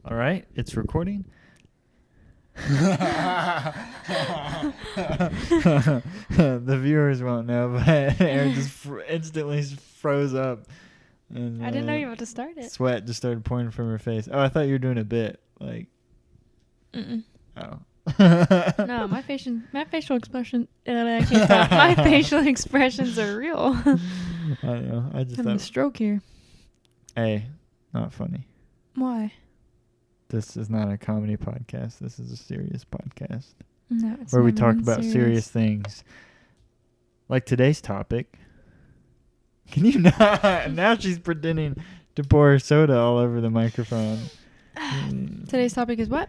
All right, it's recording. The viewers won't know, but Erin just instantly froze up. And, I didn't know you were about to start it. Sweat just started pouring from her face. Oh, I thought you were doing a bit. Like, Mm-mm. oh. No, my facial expression. I can't talk. My facial expressions are real. I don't know. I just Having a thought, stroke here. hey, not funny. Why? This is not a comedy podcast. This is a serious podcast No, it's where we never talk been about serious things. Like today's topic. Can you not? Now she's pretending to pour soda all over the microphone. Today's topic is what?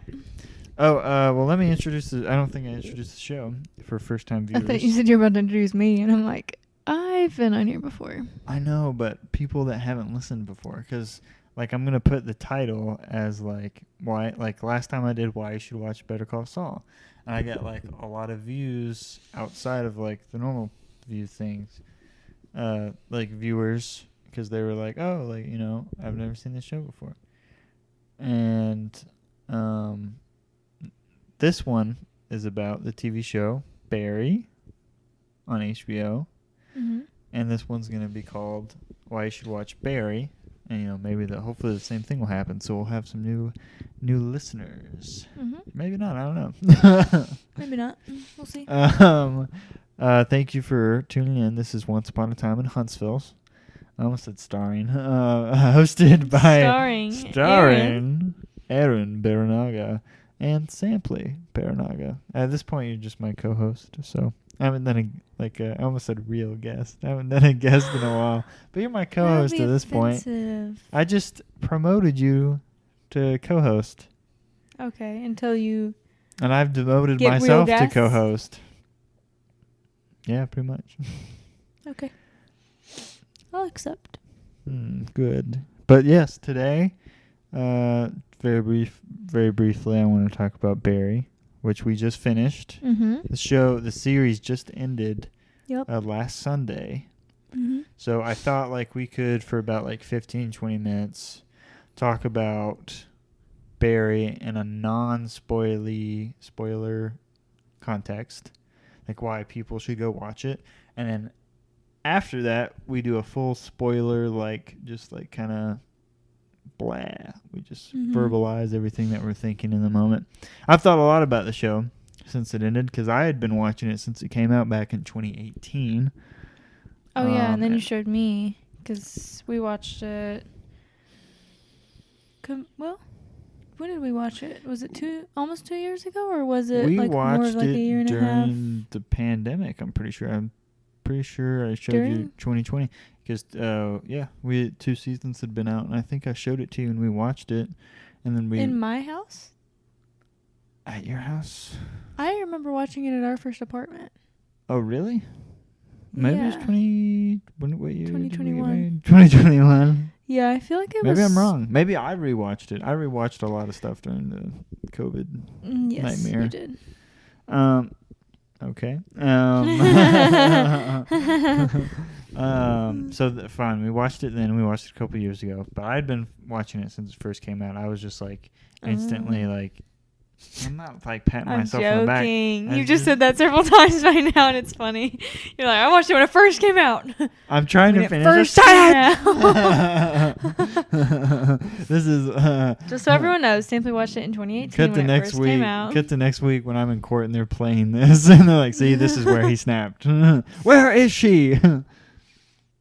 Oh, well, let me introduce I don't think I introduced the show for first-time viewers. I thought you said you were about to introduce me, and I'm like, I've been on here before. I know, but people that haven't listened before, because, like, I'm going to put the title as, like, why, like, last time I did Why You Should Watch Better Call Saul. And I got, like, a lot of views outside of, like, the normal view things. Like, viewers, because they were like, oh, like, you know, I've never seen this show before. And, this one is about the TV show Barry on HBO. Mm-hmm. And this one's going to be called Why You Should Watch Barry. And, you know, maybe hopefully the same thing will happen. So we'll have some new listeners. Mm-hmm. Maybe not. I don't know. Maybe not. We'll see. Thank you for tuning in. This is Once Upon a Time in Huntsville. I almost said starring. Hosted by... Starring Erin Baranaga and Sampley Baranaga. At this point, you're just my co-host. So I haven't done I almost said real guest. I haven't done a guest in a while. But you're my co-host at this point. I just promoted you to co-host. Okay, until you... And I've devoted get myself real to guests? co-host. Yeah, pretty much. Okay. I'll accept. Good. But yes, today, very briefly, I want to talk about Barry, which we just finished. Mm-hmm. The series just ended Yep. last Sunday. Mm-hmm. So I thought like we could, for about like 15, 20 minutes, talk about Barry in a spoiler context, like why people should go watch it. And then after that, we do a full spoiler, like just like kind of blah. We just verbalize everything that we're thinking in the moment. I've thought a lot about the show since it ended because I had been watching it since it came out back in 2018. Oh, yeah, and then you showed me because we watched it. Well, when did we watch it? Was it almost 2 years ago, or was it like more of like a year and a half? During the pandemic, I'm pretty sure. I'm pretty sure I showed you 2020 because, we had 2 seasons had been out, and I think I showed it to you, and we watched it, and then we... In my house? At your house? I remember watching it at our first apartment. Oh, really? Maybe it was 2021. 2021. Yeah, I feel like it was... Maybe I'm wrong. Maybe I rewatched it. I rewatched a lot of stuff during the COVID nightmare. Yes, you did. Okay. Fine. We watched it then. We watched it a couple years ago. But I'd been watching it since it first came out. I was just like instantly like... I'm not like patting myself on the back. I'm joking. You just said that several times by now, and it's funny. You're like, I watched it when it first came out. I'm trying to finish. First time. This is just so everyone knows. Simply watched it in 2018 cut when the it next first week. came out. Cut to next week when I'm in court and they're playing this, and they're like, "See, this is where he snapped. Where is she?"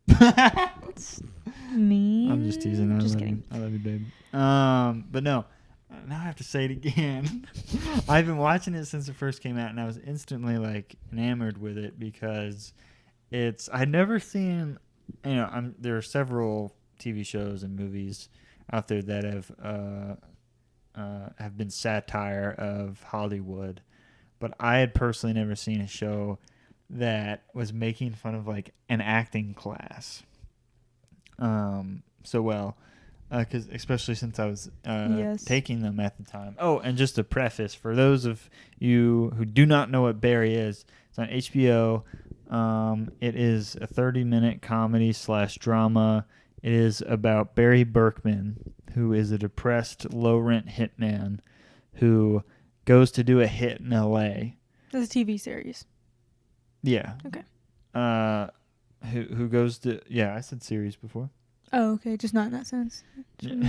It's mean. I'm just teasing. Just kidding. I love you, babe. But no. Now I have to say it again. I've been watching it since it first came out, and I was instantly like enamored with it because I'd never seen, there are several TV shows and movies out there that have been satire of Hollywood, but I had personally never seen a show that was making fun of like an acting class so well. Because especially since I was taking them at the time. Oh, and just a preface, for those of you who do not know what Barry is, it's on HBO. It is a 30-minute comedy / drama. It is about Barry Berkman, who is a depressed, low-rent hitman who goes to do a hit in L.A. It's a TV series. Yeah. Okay. Who goes to... Yeah, I said series before. Oh, okay. Just not in that sense. Sure.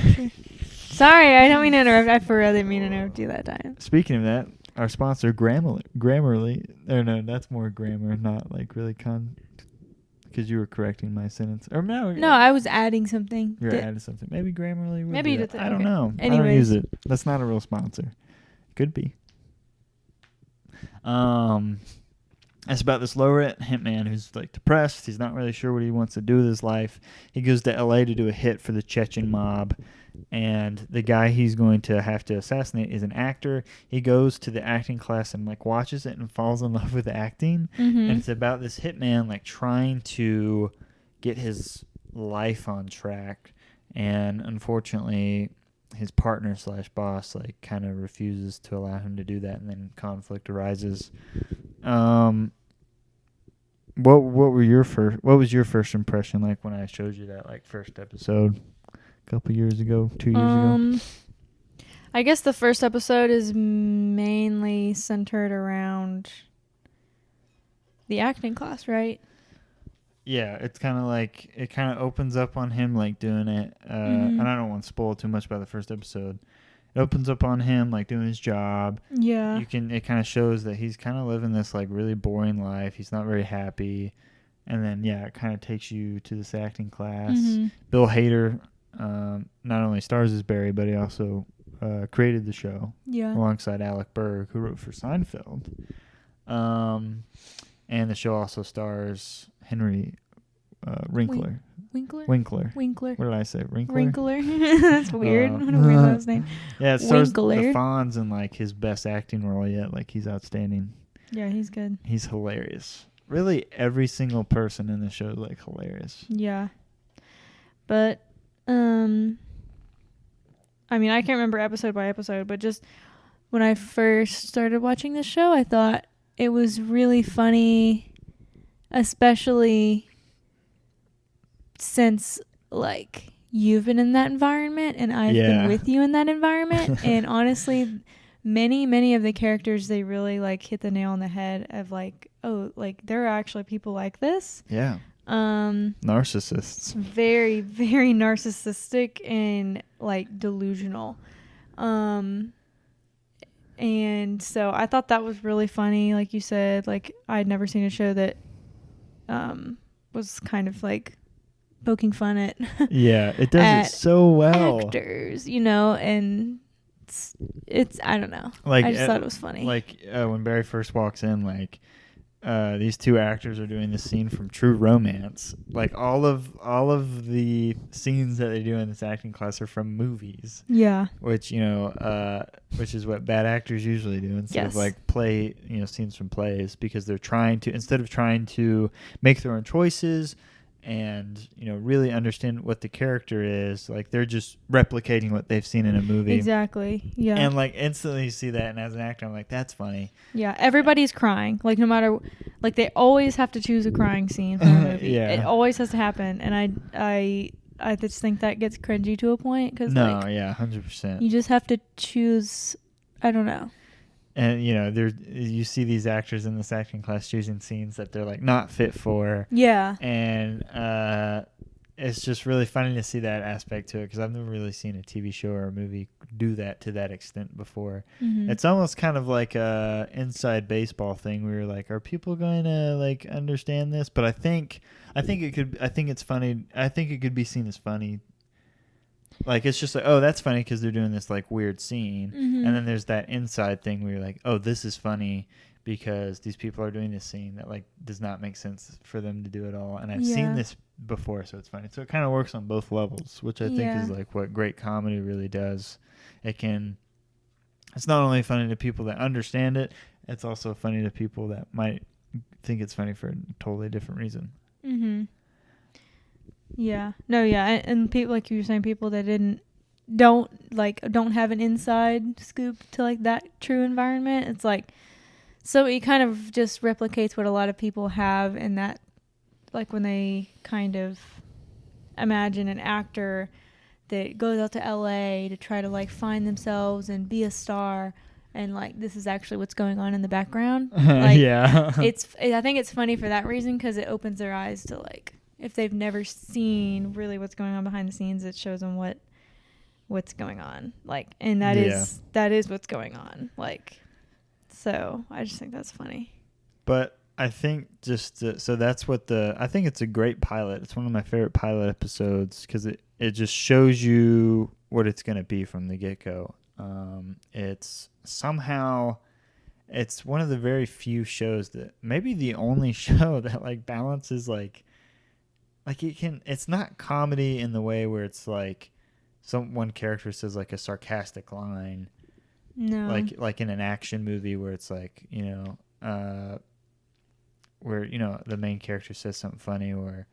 Sorry, I don't mean to interrupt. I for real didn't mean to interrupt you that time. Speaking of that, our sponsor, Grammarly... Or no, that's more grammar, not like really because you were correcting my sentence. Or no, I was adding something. You're adding something. Maybe Grammarly would maybe do that. I don't know. Anyways. I don't use it. That's not a real sponsor. Could be. It's about this low-rent hitman who's like depressed. He's not really sure what he wants to do with his life. He goes to L.A. to do a hit for the Chechen mob, and the guy he's going to have to assassinate is an actor. He goes to the acting class and like watches it and falls in love with acting. Mm-hmm. And it's about this hitman like trying to get his life on track, and unfortunately his partner / boss like kind of refuses to allow him to do that, and then conflict arises. What was your first impression like when I showed you that like first episode a couple years ago, 2 years ago? I guess the first episode is mainly centered around the acting class, right? Yeah, it's kind of like it kind of opens up on him like doing it, and I don't want to spoil too much about the first episode. It opens up on him like doing his job. Yeah. It kind of shows that he's kind of living this like really boring life. He's not very happy. And then it kind of takes you to this acting class. Mm-hmm. Bill Hader not only stars as Barry, but he also created the show alongside Alec Berg, who wrote for Seinfeld. And the show also stars Henry Winkler. Winkler. What did I say? Winkler. That's weird. What a weird last name. Yeah, it stars the Fonz in like his best acting role yet. Like he's outstanding. Yeah, he's good. He's hilarious. Really, every single person in the show is like hilarious. Yeah, but I mean, I can't remember episode by episode, but just when I first started watching this show, I thought it was really funny, especially since like you've been in that environment and I've been with you in that environment. And honestly, many of the characters, they really like hit the nail on the head of like, oh, like there are actually people like this. Yeah. Narcissists. Very, very narcissistic and like delusional. And so I thought that was really funny. Like you said, like I'd never seen a show that was kind of like poking fun at it does it so well. Actors, and it's I don't know. Like I just thought it was funny. Like when Barry first walks in, like these two actors are doing this scene from True Romance. Like all of the scenes that they do in this acting class are from movies. Yeah. Which which is what bad actors usually do instead of like play scenes from plays, because they're instead of trying to make their own choices and really understand what the character is, like they're just replicating what they've seen in a movie. Exactly. Yeah. And like instantly you see that, and as an actor I'm like, that's funny. Yeah, everybody's crying, like no matter, like they always have to choose a crying scene for a movie. It always has to happen, and I just think that gets cringy to a point, because 100%. You just have to choose. I don't know. And you see these actors in this acting class choosing scenes that they're like not fit for. Yeah. And it's just really funny to see that aspect to it, because I've never really seen a TV show or a movie do that to that extent before. Mm-hmm. It's almost kind of like a inside baseball thing where you're like, are people going to like understand this? But I think it's funny. I think it could be seen as funny. Like it's just like, oh, that's funny because they're doing this like weird scene. Mm-hmm. And then there's that inside thing where you're like, oh, this is funny because these people are doing this scene that like does not make sense for them to do at all. And I've seen this before, so it's funny. So it kind of works on both levels, which I think is like what great comedy really does. It's not only funny to people that understand it, it's also funny to people that might think it's funny for a totally different reason. Mm-hmm. Yeah. No, yeah. And people, like you were saying, people that don't have an inside scoop to like that true environment. It's like, so it kind of just replicates what a lot of people have in that, like when they kind of imagine an actor that goes out to LA to try to like find themselves and be a star, and like this is actually what's going on in the background. Like, yeah. I think it's funny for that reason, because it opens their eyes to like, if they've never seen really what's going on behind the scenes, it shows them what's going on. Like, and that is what's going on. Like, so I just think that's funny. But I think so that's what I think it's a great pilot. It's one of my favorite pilot episodes because it just shows you what it's going to be from the get-go. It's one of the very few shows that, maybe the only show that like balances like it's not comedy in the way where it's like one character says like a sarcastic line. No. Like in an action movie where it's like, where the main character says something funny or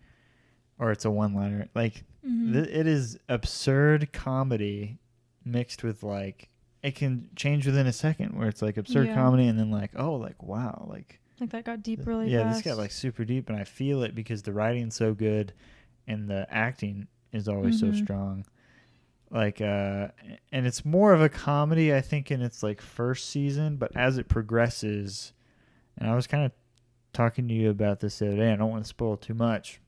it's a one-liner. Like it is absurd comedy mixed with like, it can change within a second where it's like absurd comedy and then like, oh, like wow, like that got deep really fast. Yeah, this got like super deep, and I feel it because the writing's so good and the acting is always so strong. Like and it's more of a comedy, I think, in its like first season, but as it progresses, and I was kind of talking to you about this the other day, I don't want to spoil too much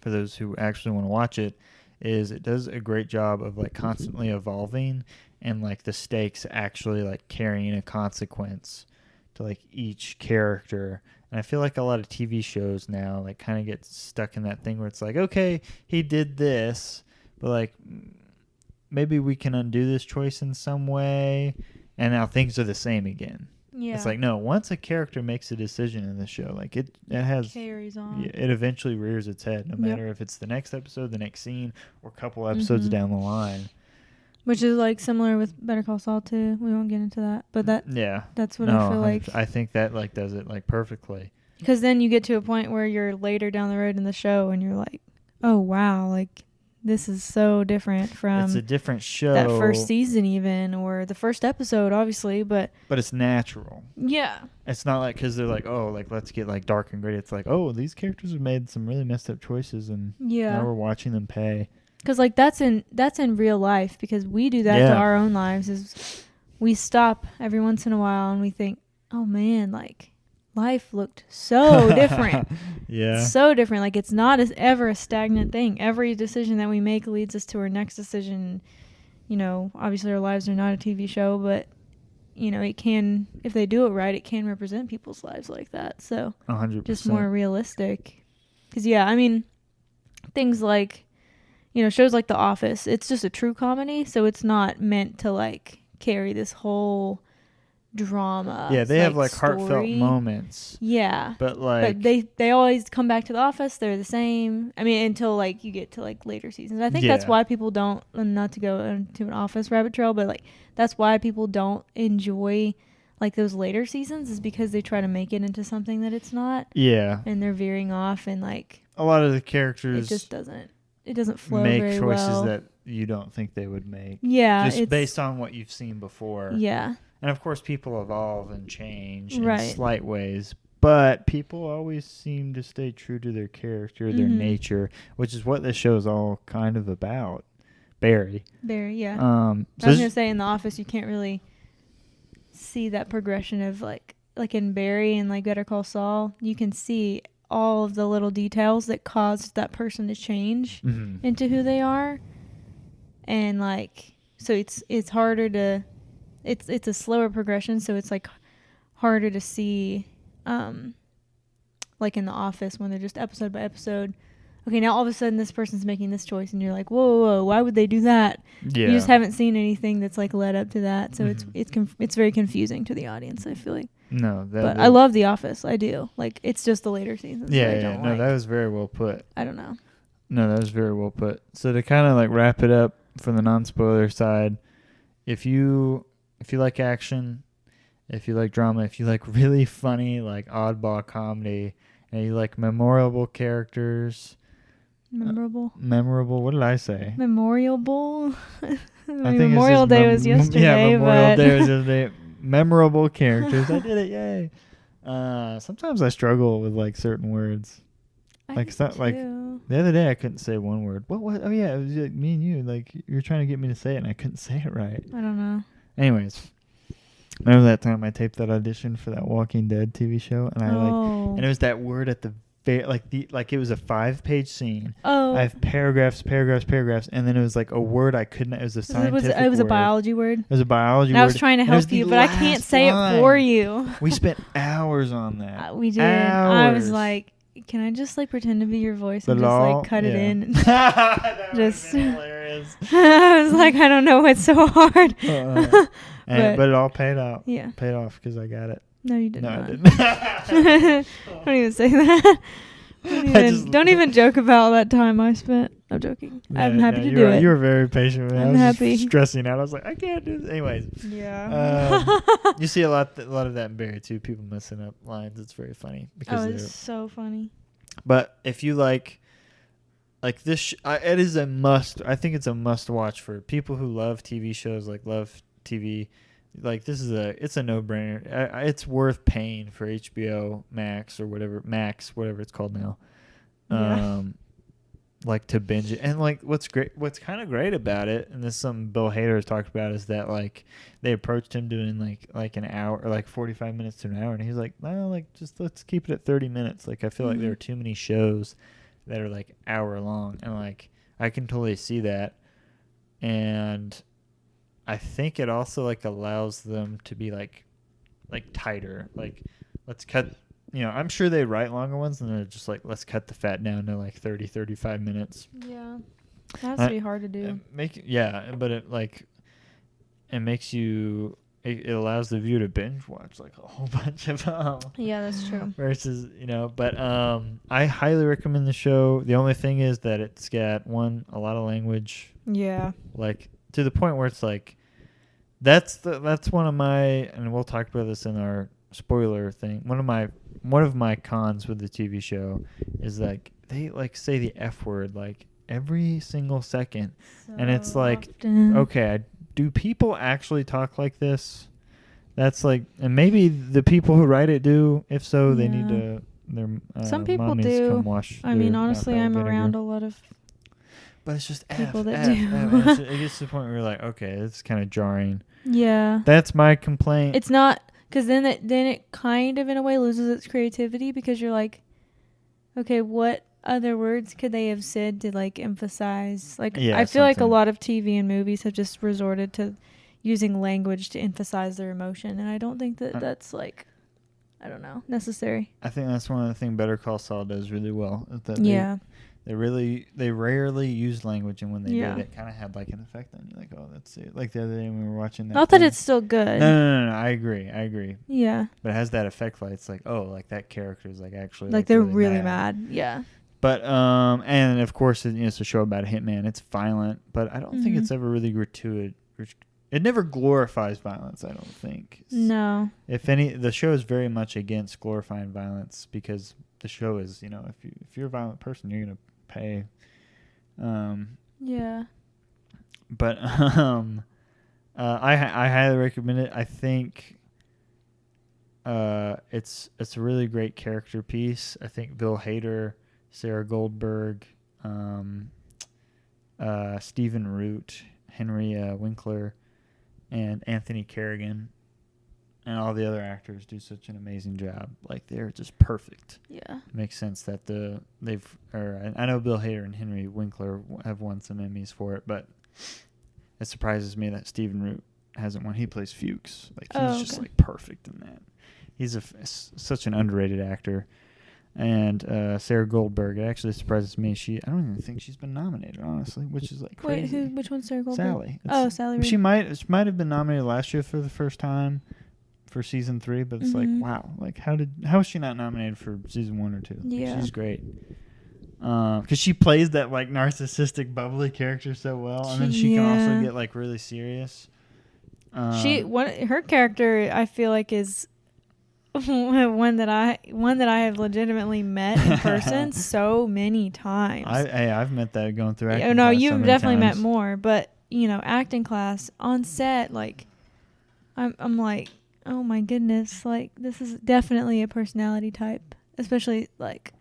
for those who actually want to watch it, is it does a great job of like constantly evolving and like the stakes actually like carrying a consequence to like each character. And I feel like a lot of TV shows now like kind of get stuck in that thing where it's like, okay, he did this, but like maybe we can undo this choice in some way, and now things are the same again. Yeah. It's like, no, once a character makes a decision in the show, like it has carries on. It eventually rears its head, no matter if it's the next episode, the next scene, or a couple episodes down the line. Which is like similar with Better Call Saul too. We won't get into that, but that's what I feel like. I think that like does it like perfectly. Because then you get to a point where you're later down the road in the show, and you're like, oh wow, like this is so different from it's a different show, that first season even, or the first episode obviously, but it's natural. Yeah, it's not like because they're like, oh, like let's get like dark and gritty. It's like, oh, these characters have made some really messed up choices, and now we're watching them pay. Because like that's in real life, because we do that to our own lives. Is we stop every once in a while and we think, oh man, like life looked so different. So different. Like it's not ever a stagnant thing. Every decision that we make leads us to our next decision. Obviously our lives are not a TV show, but it can, if they do it right, it can represent people's lives like that. So 100%. Just more realistic. Because things like, shows like The Office, it's just a true comedy, so it's not meant to like carry this whole drama. Yeah, they have like heartfelt moments. Yeah. But like they always come back to The Office. They're the same. I mean, until like you get to like later seasons. I think that's why people don't, not to go into an Office rabbit trail, but like that's why people don't enjoy like those later seasons, is because they try to make it into something that it's not. Yeah. And they're veering off, and like a lot of the characters it just doesn't flow very well. Make choices that you don't think they would make. Yeah. Just based on what you've seen before. Yeah. And of course people evolve and change in slight ways, but people always seem to stay true to their character, their nature, which is what this show is all kind of about. Barry, yeah. I was going to say in The Office you can't really see that progression of like in Barry and like Better Call Saul, you can see all of the little details that caused that person to change into who they are. And like, so it's harder to, it's a slower progression. So it's like harder to see, like in The Office when they're just episode by episode. Okay, now all of a sudden this person's making this choice and you're like, whoa, why would they do that? Yeah. You just haven't seen anything that's like led up to that. So it's very confusing to the audience, I feel like. But I love The Office. I do. Like, it's just the later seasons. That was very well put. I don't know. No, that was very well put. So to kind of like wrap it up from the non-spoiler side, if you like action, if you like drama, if you like really funny, like oddball comedy, and you like memorable characters. Memorable. What did I say? Memorable. Memorial Day was yesterday. Yeah, Memorial Day was yesterday. Memorable characters. I did it. Yay. Sometimes I struggle with like certain words. Like Oh. The other day I couldn't say one word. What? Oh yeah, it was like me and you. Like you were trying to get me to say it, and I couldn't say it right. I don't know. Anyways, remember that time I taped that audition for that Walking Dead TV show, and and it was that word at the it was a 5-page scene. Oh. I have paragraphs, and then it was like a word I couldn't. It was a scientific word. It was a biology word. It was a biology word. I was trying to help you, but I can't say it for you. We spent hours on that. We did. Hours. I was like, can I just like pretend to be your voice and just like cut it in? That just hilarious. I was like, I don't know what's so hard. But it all paid out. Yeah. Paid off because I got it. No, you did not. I didn't. Don't even say that. Don't even joke about that time I spent. I'm joking. Yeah, I'm happy to do it. You were very patient with me. I'm I was happy. just stressing out. I was like, I can't do this. Anyways. Yeah. You see a lot of that in Barry too. People messing up lines. It's very funny because it's so funny. But if you like this, it is a must. I think it's a must watch for people who love TV shows, like love TV. Like it's a no-brainer. It's worth paying for HBO Max or whatever it's called now. Yeah. Like to binge it. And like what's kind of great about it, and this is something Bill Hader has talked about, is that like they approached him doing like an hour or like 45 minutes to an hour, and he's like, well, like just let's keep it at 30 minutes. Like I feel like there are too many shows that are like hour long, and like I can totally see that. And I think it also like allows them to be like tighter. Like let's cut, I'm sure they write longer ones, and they're just like, let's cut the fat down to like 30, 35 minutes. Yeah. That has to be hard to do. But it makes you, it allows the viewer to binge watch like a whole bunch of yeah, that's true. Versus, but I highly recommend the show. The only thing is that it's got a lot of language. Yeah. Like to the point where it's like, that's one of my, and we'll talk about this in our spoiler thing. One of my cons with the TV show is like they like say the F word like every single second, and it's like, okay, do people actually talk like this? That's like, and maybe the people who write it do. If so, they need to. Some people mom do. Come wash honestly, I'm around a lot of. But it's just people that do. It gets to the point where you're like, okay, it's kind of jarring. Yeah. That's my complaint. It's not, because then it kind of in a way loses its creativity, because you're like, okay, what other words could they have said to like emphasize? Like, I feel like a lot of TV and movies have just resorted to using language to emphasize their emotion, and I don't think that that's like, I don't know, necessary. I think that's one of the things Better Call Saul does really well. Is that they rarely use language, and when they did, it kind of had like an effect on you. Like, oh, that's it. Like the other day when we were watching that. Not that it's still good. No. I agree. Yeah. But it has that effect. Like it's like, oh, like that character is like actually like they're really mad. Yeah. But and of course it's a show about a hitman. It's violent, but I don't think it's ever really gratuitous. It never glorifies violence, I don't think. No. If any, the show is very much against glorifying violence, because the show is, if you're a violent person, you're gonna pay. Yeah. But I highly recommend it. I think it's a really great character piece. I think Bill Hader, Sarah Goldberg, Stephen Root, Henry Winkler, and Anthony Kerrigan, and all the other actors do such an amazing job. Like, they're just perfect. Yeah. It makes sense that I know Bill Hader and Henry Winkler have won some Emmys for it, but it surprises me that Stephen Root hasn't won. He plays Fuchs. Like, he's just like perfect in that. He's such an underrated actor. And Sarah Goldberg, it actually surprises me. I don't even think she's been nominated, honestly, which is like crazy. Wait, which one's Sarah Goldberg? Sally. Sally. She might have been nominated last year for the first time for season 3, but it's like, wow, like how is she not nominated for season 1 or 2? Yeah, like, she's great. Because she plays that like narcissistic, bubbly character so well, and then she can also get like really serious. Her character, I feel like, is one that I have legitimately met in person so many times. I've met that going through acting class. No, you've definitely met more, but acting class on set, like I'm like, oh my goodness, like this is definitely a personality type, especially like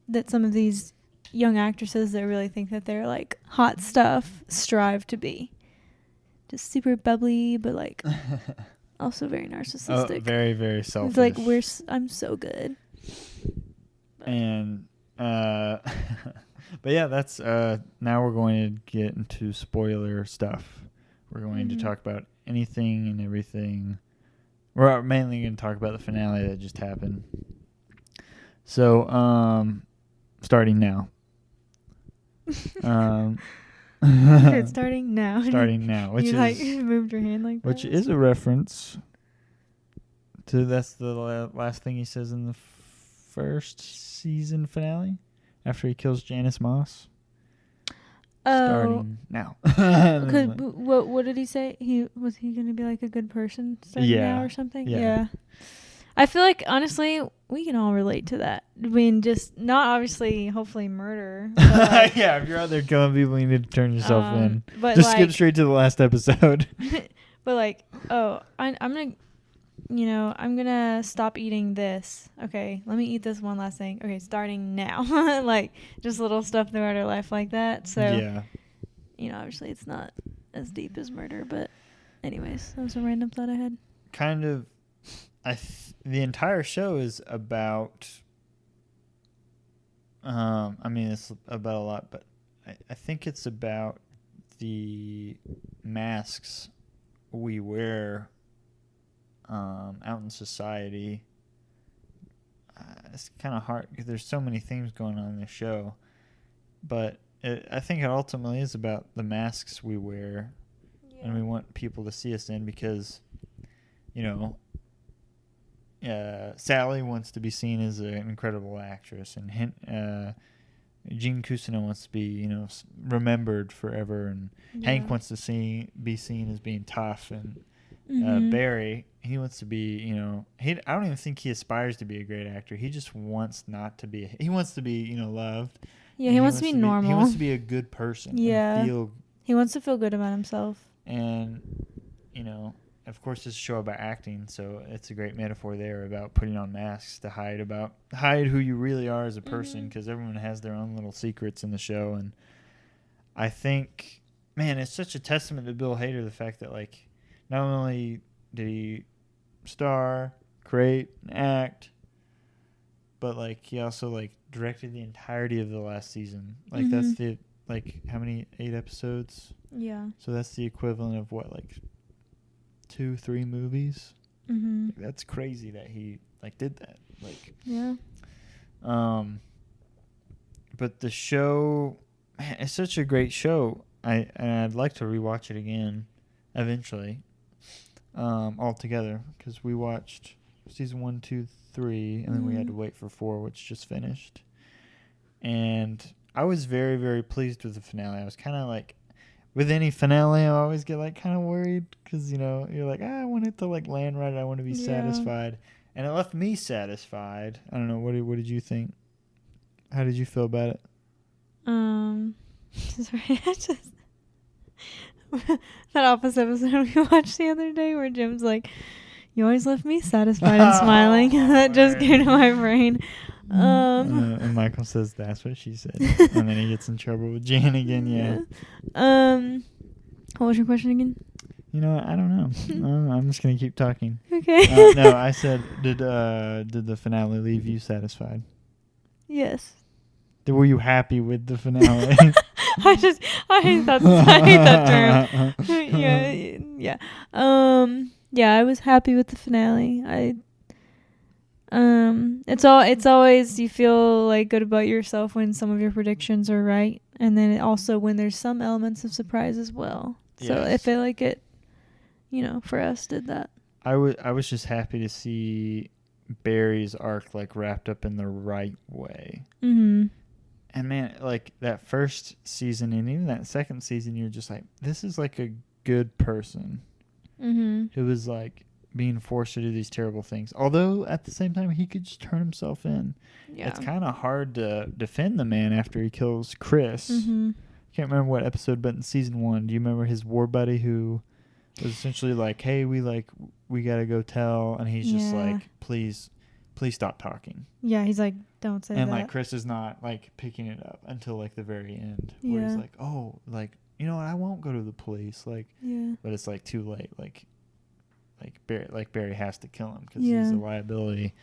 that some of these young actresses that really think that they're like hot stuff strive to be. Just super bubbly, but like also very narcissistic. Oh, very, very selfish. It's like I'm so good. And but yeah, that's now we're going to get into spoiler stuff. We're going to talk about anything and everything. We're mainly going to talk about the finale that just happened. So, starting now. It's starting now. Starting now, which you is moved your hand like which that. is a reference to that's the last thing he says in the first season finale after he kills Janice Moss. Starting now. What did he say? Was he going to be like a good person starting now or something? Yeah. I feel like, honestly, we can all relate to that. I mean, just not obviously, hopefully murder. But like, yeah, if you're out there killing people, you need to turn yourself in. But just skip straight to the last episode. But like, I'm going to stop eating this. Okay, let me eat this one last thing. Okay, starting now. Like, just little stuff throughout our life like that. So, obviously it's not as deep as murder. But anyways, that was a random thought I had. Kind of. The entire show is about it's about a lot, but I think it's about the masks we wear out in society. It's kind of hard because there's so many things going on in the show, but I think it ultimately is about the masks we wear, and we want people to see us in because, Sally wants to be seen as an incredible actress, and Gene Cousineau wants to be, remembered forever, and Hank wants to be seen as being tough, and Barry, he wants to be, I don't even think he aspires to be a great actor. He just wants not to be. He wants to be, loved. Yeah, he wants to be normal. He wants to be a good person. Yeah, he wants to feel good about himself. And, of course, it's a show about acting, so it's a great metaphor there about putting on masks to hide who you really are as a person, because everyone has their own little secrets in the show. And I think, man, it's such a testament to Bill Hader, the fact that, like, not only did he star, create, and act, but, like, he also, like, directed the entirety of the last season. Like, that's the, like, how many? 8 episodes? Yeah. So that's the equivalent of what, like, 2-3 movies. Like, that's crazy that he did that. But the show, man, it's such a great show. I'd like to rewatch it again eventually, all together, because we watched season 1, 2, 3, and then we had to wait for 4, which just finished. And I was very, very pleased with the finale. I was kind of like, with any finale, I always get kind of worried because, you're like, I want it to land right. I want to be satisfied. And it left me satisfied. I don't know. What did you think? How did you feel about it? Sorry, that Office episode we watched the other day where Jim's like, you always left me satisfied and smiling. That just came to my brain. And Michael says that's what she said, and then he gets in trouble with Jan again. Yeah. What was your question again? I don't know. I'm just gonna keep talking. Okay. No, I said, did the finale leave you satisfied? Yes. Were you happy with the finale? I hate that term. Yeah. Yeah, I was happy with the finale. It's always you feel good about yourself when some of your predictions are right, and then also when there's some elements of surprise as well. Yes. So I feel like it, for us did that. I was just happy to see Barry's arc wrapped up in the right way. And man, that first season and even that second season, you're just like, this is a good person who was being forced to do these terrible things. Although at the same time, he could just turn himself in. Yeah. It's kind of hard to defend the man after he kills Chris. I can't remember what episode, but in season 1, do you remember his war buddy who was essentially hey, we got to go tell, and he's just please please stop talking. Yeah, he's like, don't say that. And like Chris is not like picking it up until like the very end, where he's like, oh, like, you know what, I won't go to the police, like, but it's like too late, like Barry has to kill him because he's a liability.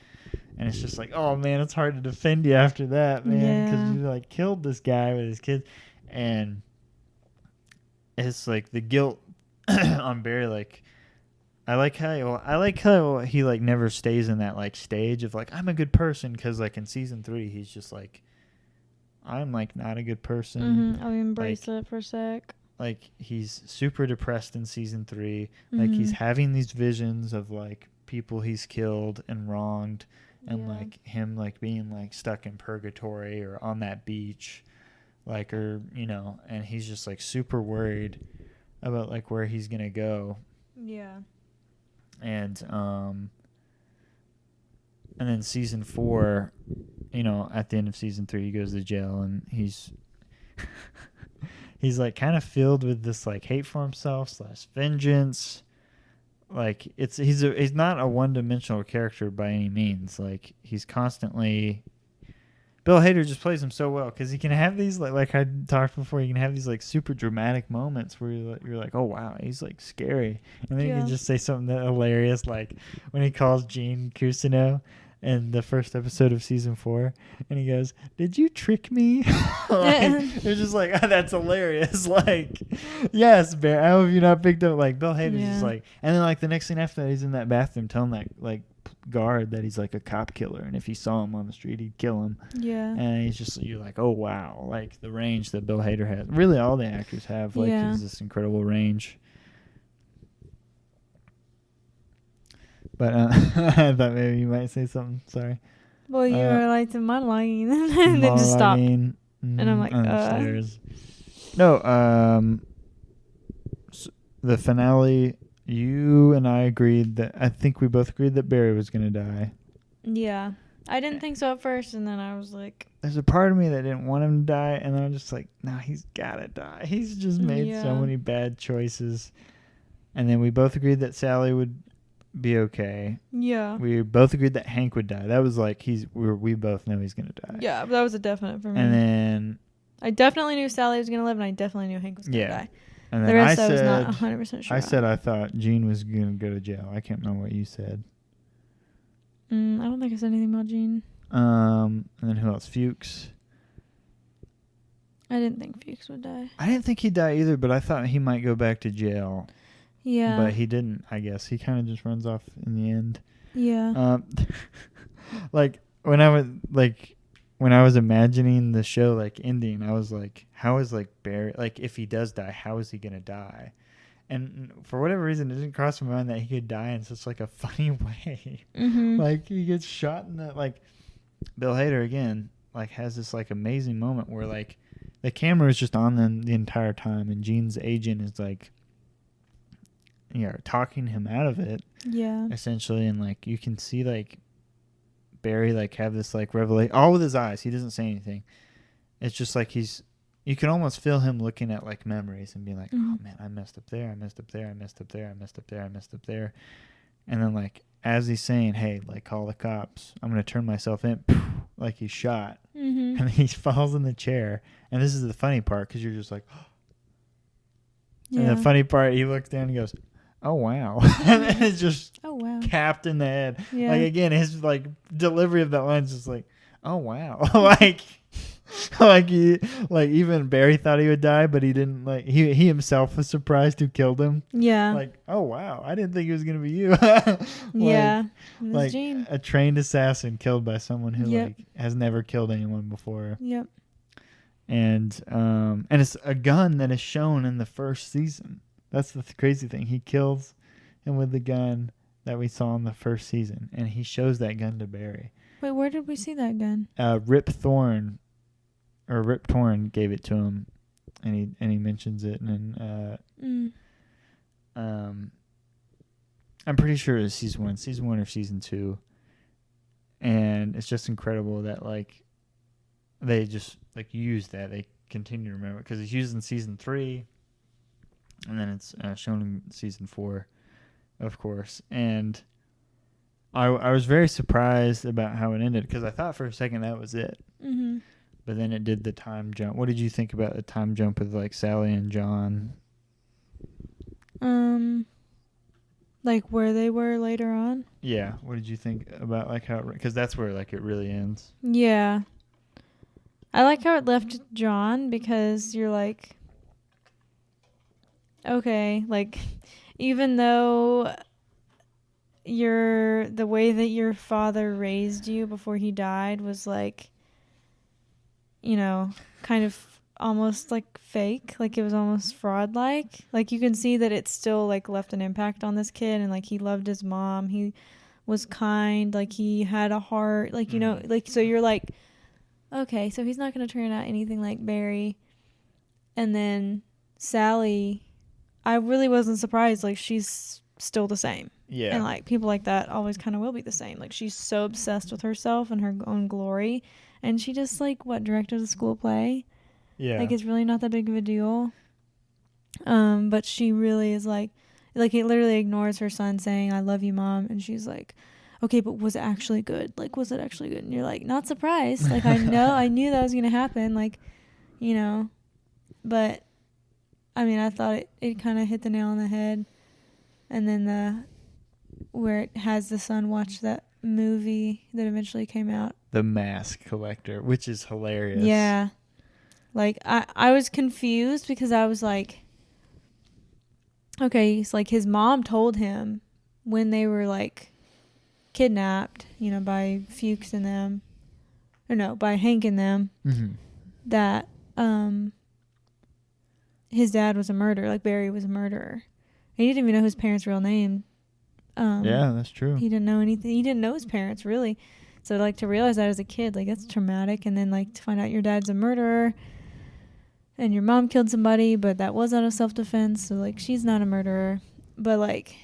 And it's just like, oh man, it's hard to defend you after that, man, because you like killed this guy with his kids. And it's like the guilt on Barry. Like, I like how he like never stays in that like stage of like, I'm a good person, because like in season 3 he's just like, I'm like not a good person. I'll embrace it for a sec. Like, he's super depressed in season 3. Like, he's having these visions of like people he's killed and wronged, and like him like being like stuck in purgatory or on that beach, like, or you know, and he's just like super worried about like where he's gonna go. And then season 4, you know, at the end of season 3 he goes to jail, and he's he's like kind of filled with this like hate for himself / vengeance. Like, he's not a one-dimensional character by any means. Like, he's constantly, Bill Hader just plays him so well, because he can have these like I talked before, you can have these like super dramatic moments where you're like, oh wow, he's like scary, and then you can just say something that hilarious, like when he calls Gene Cousineau in the first episode of season 4, and he goes, "Did you trick me?" Like, it's just like, oh, that's hilarious. Like, yes, Bear, how have you not picked up? Like, Bill Hader's just like, and then like the next scene after that, he's in that bathroom telling that like guard that he's like a cop killer, and if he saw him on the street he'd kill him. And he's just, you're like, oh wow, like the range that Bill Hader has. Really, all the actors have like is this incredible range. But I thought maybe you might say something. Sorry. Well, you were like the monologuing and then just stopped. And I'm like, upstairs. No, the finale, you and I agreed that, I think we both agreed that Barry was going to die. Yeah. I didn't think so at first, and then I was like, there's a part of me that didn't want him to die, and then I'm just like, no, he's got to die. He's just made so many bad choices. And then we both agreed that Sally would be okay. Yeah. We both agreed that Hank would die. That was like, we both know he's going to die. Yeah, that was a definite for me. And then I definitely knew Sally was going to live, and I definitely knew Hank was going to die. And then the rest I was not 100% sure. I said I thought Gene was going to go to jail. I can't remember what you said. I don't think I said anything about Gene. And then who else? Fuchs. I didn't think Fuchs would die. I didn't think he'd die either, but I thought he might go back to jail. Yeah. But he didn't, I guess. He kind of just runs off in the end. Yeah. Like, when I was imagining the show like ending, I was like, how is like Barry, like if he does die, how is he going to die? And for whatever reason, it didn't cross my mind that he could die in such like a funny way. Like, he gets shot in the, like, Bill Hader again, like, has this like amazing moment where like the camera is just on them the entire time, and Gene's agent is like, talking him out of it. Yeah. Essentially, and like you can see like Barry like have this like revelation, all with his eyes. He doesn't say anything. It's just like you can almost feel him looking at like memories and being like, oh man, I messed up there, I messed up there, I messed up there, I messed up there, I messed up there. And then like as he's saying, hey, like call the cops, I'm gonna turn myself in, like he's shot. And then he falls in the chair. And this is the funny part, because you're just like, oh. And the funny part, he looks down and goes, oh wow. And then it's just capped in the head. Yeah. Like, again, his like delivery of that line is just like, oh wow. like even Barry thought he would die, but he didn't. Like he himself was surprised who killed him. Yeah. Like, oh wow, I didn't think it was gonna be you. Like Gene. A trained assassin killed by someone who like has never killed anyone before. Yep. And it's a gun that is shown in the first season. That's the crazy thing. He kills him with the gun that we saw in the first season, and he shows that gun to Barry. Wait, where did we see that gun? Rip Torn gave it to him, and he mentions it, and I'm pretty sure it's season 1 or season 2, and it's just incredible that like they just like use that. They continue to remember, because it's used in season 3. And then it's shown in season 4, of course. And I was very surprised about how it ended because I thought for a second that was it. Mm-hmm. But then it did the time jump. What did you think about the time jump with like Sally and John? Like where they were later on? Yeah. What did you think about like how? Because that's where like it really ends. Yeah. I like how it left John because you're like, okay, like even though the way that your father raised you before he died was like, you know, kind of almost like fake, like it was almost fraud like you can see that it still like left an impact on this kid, and like he loved his mom, he was kind, like he had a heart, like, you know, like, so you're like, okay, so he's not going to turn out anything like Barry. And then Sally, I really wasn't surprised, like she's still the same. Yeah. And like people like that always kind of will be the same, like she's so obsessed with herself and her own glory, and she just like directed a school play. Yeah. Like it's really not that big of a deal. But she really is like it literally ignores her son saying, "I love you, Mom," and she's like, "Okay, but was it actually good? Like, was it actually good?" And you're like, not surprised. Like, I knew that was gonna happen. Like, you know, but I mean, I thought it kind of hit the nail on the head. And then where it has the son watch that movie that eventually came out, The Mask Collector, which is hilarious. Yeah. Like, I was confused because I was like, okay, it's like his mom told him when they were, like, kidnapped, you know, by Fuchs and them, or no, by Hank and them, that his dad was a murderer, like Barry was a murderer. He didn't even know his parents' real name. Yeah, that's true. He didn't know anything. He didn't know his parents, really. So, like, to realize that as a kid, like, that's traumatic. And then, like, to find out your dad's a murderer and your mom killed somebody, but that was out of self-defense. So, like, she's not a murderer. But, like,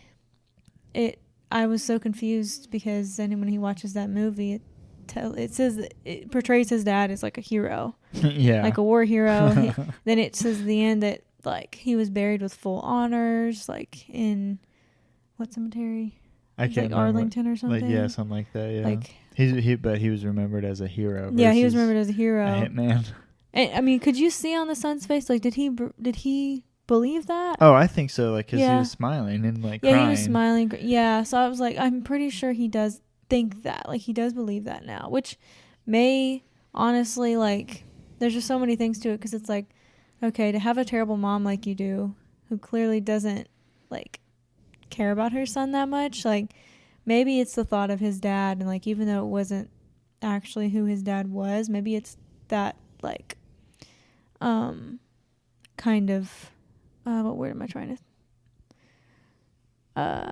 I was so confused because then when he watches that movie, it portrays his dad as, like, a hero. Yeah. Like a war hero. Then it says at the end that, like, he was buried with full honors, like, in what cemetery? I can't like Arlington or something. Like, yeah, something like that. Yeah. Like he was remembered as a hero. Yeah, he was remembered as a hero. A hitman. And, I mean, could you see on the son's face? Like, did he believe that? Oh, I think so. Like, because he was smiling and like crying. Yeah, he was smiling. Yeah, so I was like, I'm pretty sure he does think that. Like, he does believe that now, which may honestly, like, there's just so many things to it, because it's like, okay, to have a terrible mom like you do, who clearly doesn't like care about her son that much, like, maybe it's the thought of his dad, and like, even though it wasn't actually who his dad was, maybe it's that, like, kind of what word am I trying to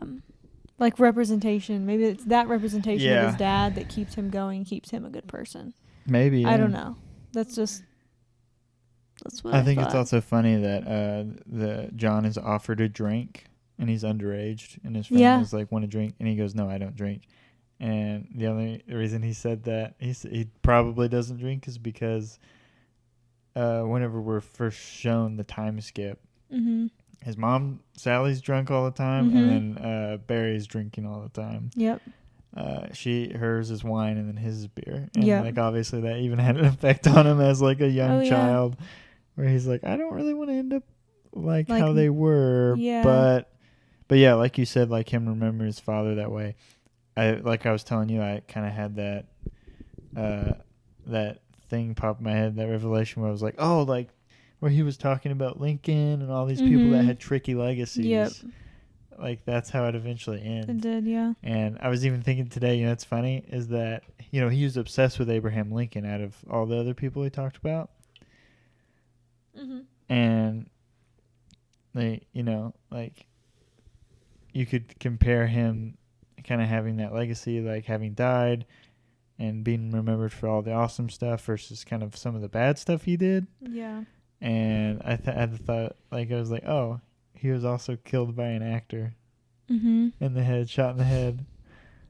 like, representation. Maybe it's that representation of his dad that keeps him going, keeps him a good person. Maybe. I don't know. That's what I think thought. it's also funny that the John is offered a drink and he's underage, and his friend is like, want a drink, and he goes, no, I don't drink. And the only reason he said that he probably doesn't drink is because whenever we're first shown the time skip, his mom Sally's drunk all the time, and then Barry's drinking all the time. Yep. Hers is wine, and then his is beer. And like, obviously that even had an effect on him as like a young child, where he's like, I don't really want to end up like how they were. Yeah. But yeah, like you said, like him remember his father that way. I was telling you, I kind of had that thing pop in my head, that revelation where I was like, oh, like where he was talking about Lincoln and all these people that had tricky legacies. Yep. Like, that's how it eventually ends. It did, yeah. And I was even thinking today, you know, it's funny, is that, you know, he was obsessed with Abraham Lincoln out of all the other people he talked about. And they, you know, like, you could compare him kind of having that legacy, like having died and being remembered for all the awesome stuff versus kind of some of the bad stuff he did. Yeah. And I had the thought, like, I was like, oh, he was also killed by an actor in the head, shot in the head.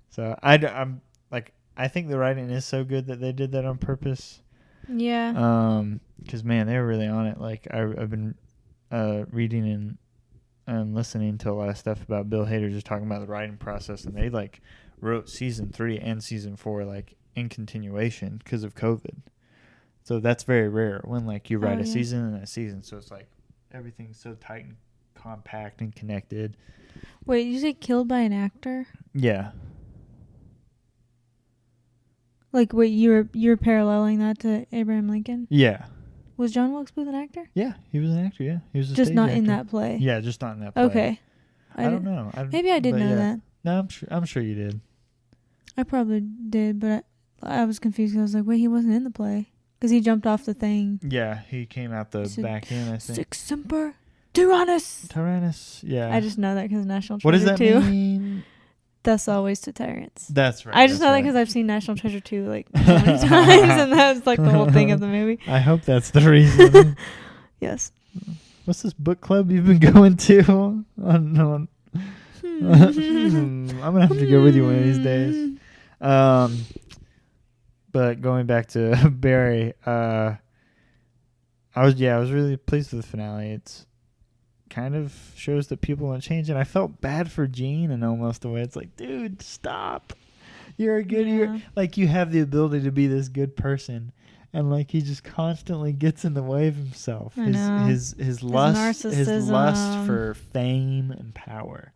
So I'm like, I think the writing is so good that they did that on purpose. Yeah. Because man, they were really on it. Like, I've been reading and listening to a lot of stuff about Bill Hader just talking about the writing process, and they like wrote season 3 and season 4 like in continuation because of COVID. So that's very rare when like you write a season and a season. So it's like everything's so tight and compact and connected. Wait, you say killed by an actor? Yeah. Like, wait, you're paralleling that to Abraham Lincoln? Yeah. Was John Wilkes Booth an actor? Yeah, he was an actor. Yeah, he was just not actor. in that play. Yeah, just not in that play. Okay. I don't know. Maybe I did know that. No, I'm sure you did. I probably did, but I was confused. I was like, wait, he wasn't in the play because he jumped off the thing. Yeah, he came out the back end. I think. Six Semper Tyrannus. Tyrannus. Yeah. I just know that because National Treasure. What does that 2. mean? Thus always to tyrants. That's right. I just know that because I've seen National Treasure 2 like so many times, and that's like the whole thing of the movie. I hope that's the reason. Yes. What's this book club you've been going to? I'm gonna have to go with you one of these days. But going back to Barry, I was really pleased with the finale. It's kind of shows that people don't change, and I felt bad for Gene in almost a way. It's like, dude, stop. You're a good, you're like, you have the ability to be this good person, and like he just constantly gets in the way of himself. His lust for fame and power.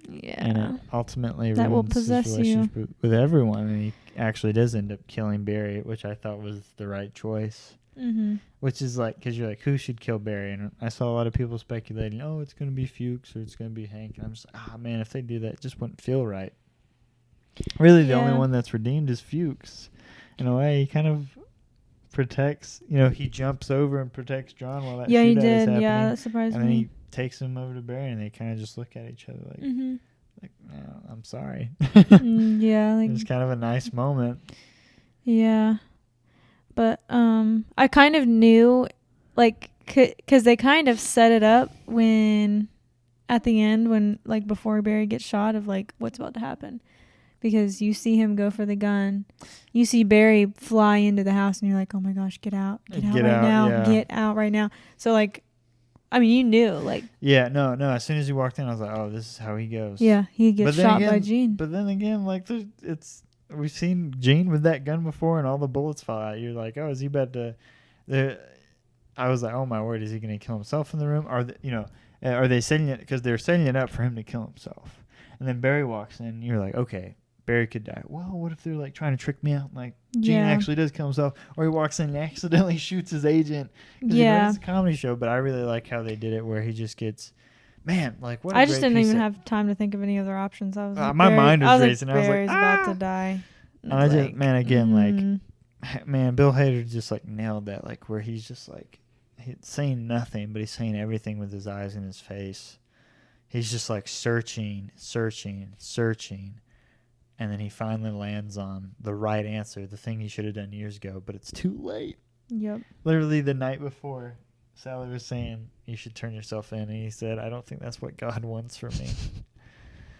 Yeah, and it ultimately that will ruins possess his relationship with everyone, and he actually does end up killing Barry, which I thought was the right choice. Mm-hmm. Which is like, because you're like, who should kill Barry? And I saw a lot of people speculating, oh, it's going to be Fuchs or it's going to be Hank. And I'm just like, man, if they do that, it just wouldn't feel right. Really, the only one that's redeemed is Fuchs. In a way, he kind of protects, he jumps over and protects John while that shootout is happening. Yeah, that surprised me. And then he takes him over to Barry, and they kind of just look at each other like, no, I'm sorry. Yeah. Like, it's kind of a nice moment. Yeah. But I kind of knew, like, because they kind of set it up when, at the end, when, like, before Barry gets shot, of, like, what's about to happen. Because you see him go for the gun. You see Barry fly into the house, and you're like, oh, my gosh, get out. Get out right now. So, like, I mean, you knew, like. Yeah, no. As soon as he walked in, I was like, oh, this is how he goes. Yeah, he gets shot by Gene. But then again, like, we've seen Gene with that gun before, and all the bullets fall out. You're like, oh, is he about to? I was like, oh my word, is he going to kill himself in the room? Are they setting it, because they're setting it up for him to kill himself? And then Barry walks in. And you're like, okay, Barry could die. Well, what if they're like trying to trick me out? Like Gene actually does kill himself, or he walks in and accidentally shoots his agent. Yeah, it's a comedy show, but I really like how they did it, where he just gets. Man, like what? I just didn't even have time to think of any other options. I was like, my mind was racing. I was like, Barry's about to die. I just, Bill Hader just like nailed that, like where he's just like he's saying nothing, but he's saying everything with his eyes and his face. He's just like searching, and then he finally lands on the right answer, the thing he should have done years ago, but it's too late. Yep. Literally the night before, Sally was saying, you should turn yourself in. And he said, I don't think that's what God wants for me.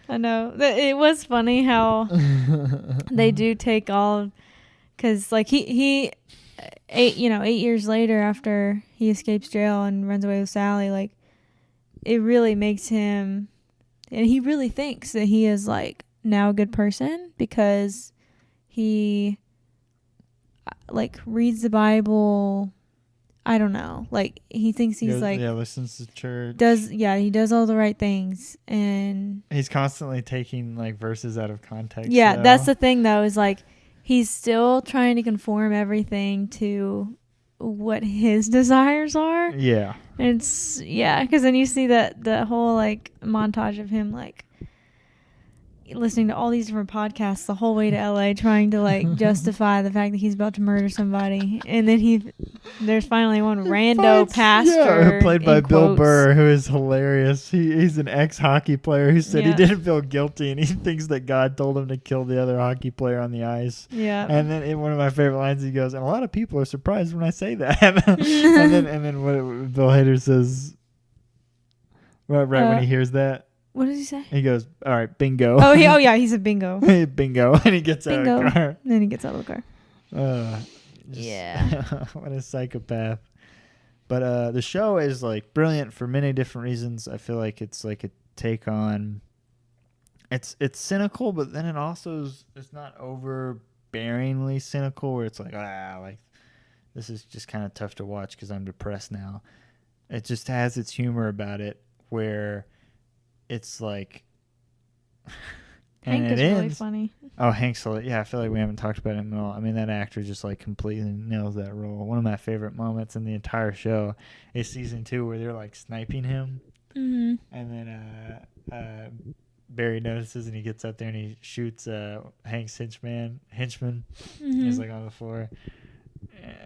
I know. It was funny how they do take all, because like he 8 years later, after he escapes jail and runs away with Sally, like it really makes him, and he really thinks that he is like now a good person, because he like reads the Bible. I don't know. Like he thinks he's listens to church. He does all the right things, and he's constantly taking like verses out of context. Yeah, that's the thing though, is like he's still trying to conform everything to what his desires are. Yeah. Because then you see that the whole like montage of him like listening to all these different podcasts the whole way to LA, trying to like justify the fact that he's about to murder somebody, and then there's finally one rando pastor played by Bill Burr, who is hilarious. He's an ex-hockey player who said he didn't feel guilty, and he thinks that God told him to kill the other hockey player on the ice. Yeah. And then in one of my favorite lines, he goes, and a lot of people are surprised when I say that. and then what Bill Hader says right when he hears that. What does he say? He goes, all right, bingo. He said bingo. Bingo. And he gets out of the car. And then he gets out of the car. What a psychopath. But the show is like brilliant for many different reasons. I feel like it's like a take on it's cynical, but then it also it's not overbearingly cynical where it's like this is just kind of tough to watch because I'm depressed now. It just has its humor about it where it's like Hank is really funny. Oh, Hank's I feel like we haven't talked about him at all. I mean, that actor just like completely nails that role. One of my favorite moments in the entire show is season 2 where they're like sniping him, and then Barry notices and he gets up there and he shoots Hank's henchman. He's like on the floor,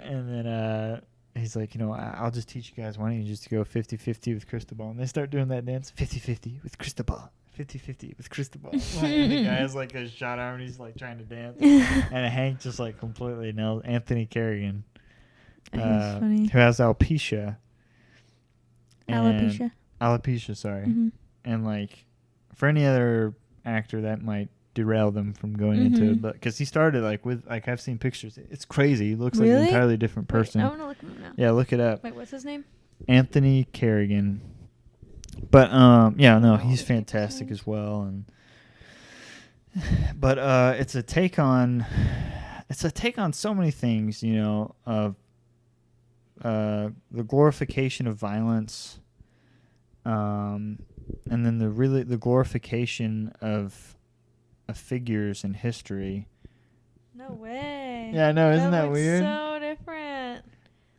and then he's like, I'll just teach you guys. Why don't you just go 50-50 with Cristobal? And they start doing that dance, 50-50 with Cristobal. 50-50 with Cristobal. And the guy has like a shot arm and he's like trying to dance. And Hank just like completely nails Anthony Carrigan. Who has alopecia. Alopecia, sorry. And like for any other actor that might derail them from going into it, but because he started like with like I've seen pictures. It's crazy. He looks like an entirely different person. Wait, I want to look him up now. Yeah, look it up. Wait, what's his name? Anthony Carrigan. But he's fantastic as well, and but it's a take on so many things, of the glorification of violence, and then the glorification of figures in history. No way. Yeah, no, isn't that weird? So different.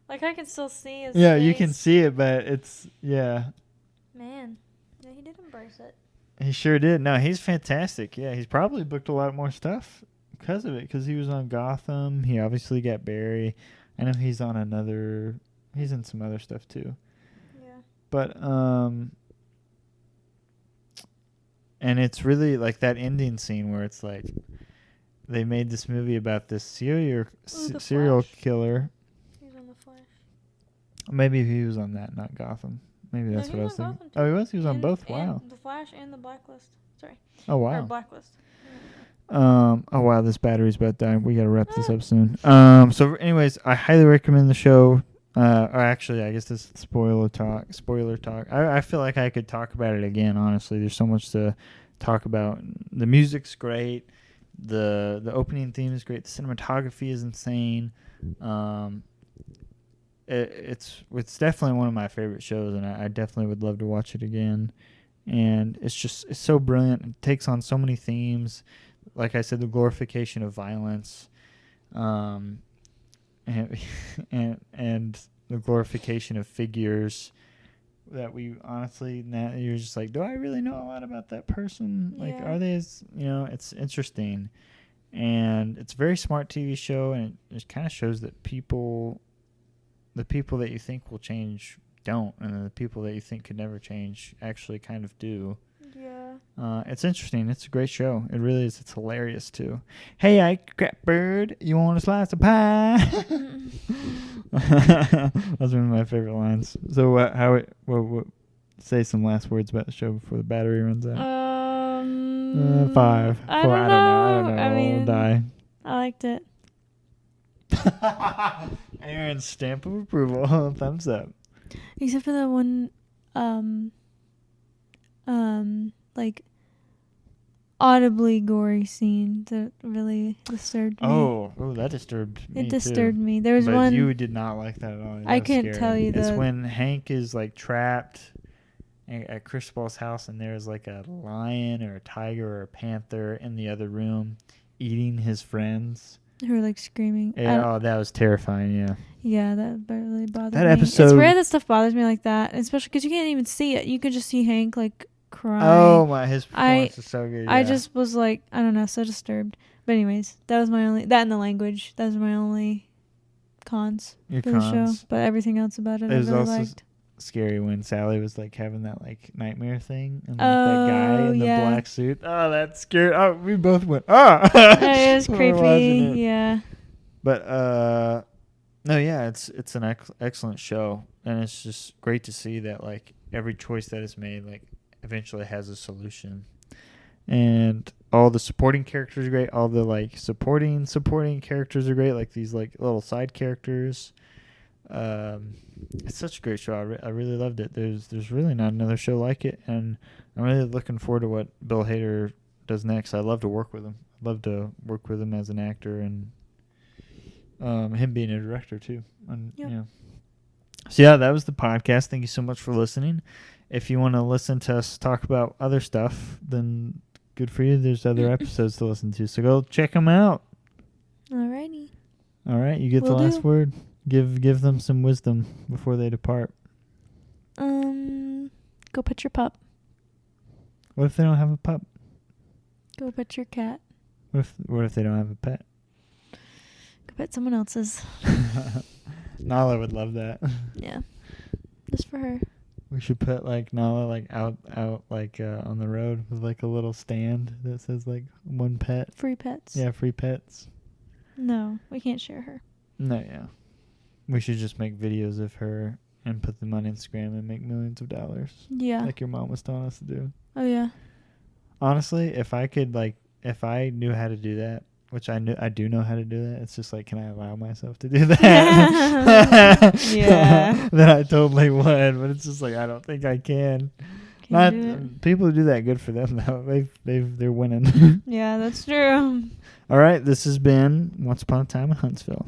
Like I can still see his Yeah, face. you can see it, but it's Man, yeah, he did embrace it. He sure did. No, he's fantastic. Yeah, he's probably booked a lot more stuff because of it. Because he was on Gotham. He obviously got Barry. I know he's on he's in some other stuff too. Yeah. But and it's really like that ending scene where it's like they made this movie about this serial killer. He's on The Flash. Maybe he was on that, not Gotham. Maybe that's what I was thinking. Oh, he was? He was on both? Wow. The Flash and The Blacklist. Sorry. Oh, wow. Or Blacklist. Oh, wow, this battery's about to die. We got to wrap this up soon. So, anyways, I highly recommend the show. Or actually, I guess this is spoiler talk. I feel like I could talk about it again, honestly. There's so much to talk about. The music's great. The opening theme is great. The cinematography is insane. It's definitely one of my favorite shows, and I definitely would love to watch it again. And it's so brilliant. It takes on so many themes. Like I said, the glorification of violence, and the glorification of figures that we honestly, now you're just like, do I really know a lot about that person? Like, are they as, it's interesting. And it's a very smart TV show, and it kind of shows that the people that you think will change don't, and the people that you think could never change actually kind of do. Yeah. It's interesting. It's a great show. It really is. It's hilarious too. Hey, Ike Crapbird, you want a slice of pie? That's one of my favorite lines. So, what? Say some last words about the show before the battery runs out. 5, 4. I don't know. I mean, we'll die. I liked it. Erin's stamp of approval. Thumbs up. Except for the one, like, audibly gory scene that really disturbed me. Oh, that disturbed me. It disturbed me. There was but one. You did not like that at all. I couldn't tell you It's when Hank is like trapped at Cristobal's house, and there's like a lion or a tiger or a panther in the other room eating his friends. Who were like screaming. That was terrifying. Yeah. Yeah, that really bothered me. That episode. It's rare that stuff bothers me like that, especially because you can't even see it. You could just see Hank like crying. Oh my, his performance is so good. Yeah. I just was like, I don't know, so disturbed. But anyways, that and the language. Those are my only cons for the show. But everything else about it, I really liked. Scary when Sally was like having that like nightmare thing, and like, that guy in the black suit. Oh, that's scary. Oh, we both went. It was creepy. Yeah. But no, yeah, it's an excellent show, and it's just great to see that like every choice that is made like eventually has a solution, and all the supporting characters are great. All the like supporting characters are great. Like these like little side characters. It's such a great show. I really loved it. There's really not another show like it, and I'm really looking forward to what Bill Hader does next. I'd love to work with him. I'd love to work with him as an actor and him being a director too. And, Yep. So yeah, that was the podcast. Thank you so much for listening. If you want to listen to us talk about other stuff, then good for you. There's other episodes to listen to. So go check them out. Alrighty. All right, you get the last word. Give them some wisdom before they depart. Go pet your pup. What if they don't have a pup? Go pet your cat. What if they don't have a pet? Go pet someone else's. Nala would love that. Yeah. Just for her. We should put like Nala like out like on the road with like a little stand that says like one pet. Free pets. Yeah, free pets. No, we can't share her. No, yeah. We should just make videos of her and put them on Instagram and make millions of dollars. Yeah. Like your mom was telling us to do. Oh yeah. Honestly, if I knew how to do that, which I do know how to do that, it's just like, can I allow myself to do that? Yeah. Then I totally would, but it's just like I don't think I can. People who do that, good for them though. They're winning. Yeah, that's true. All right, this has been Once Upon a Time in Huntsville.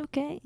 Okay.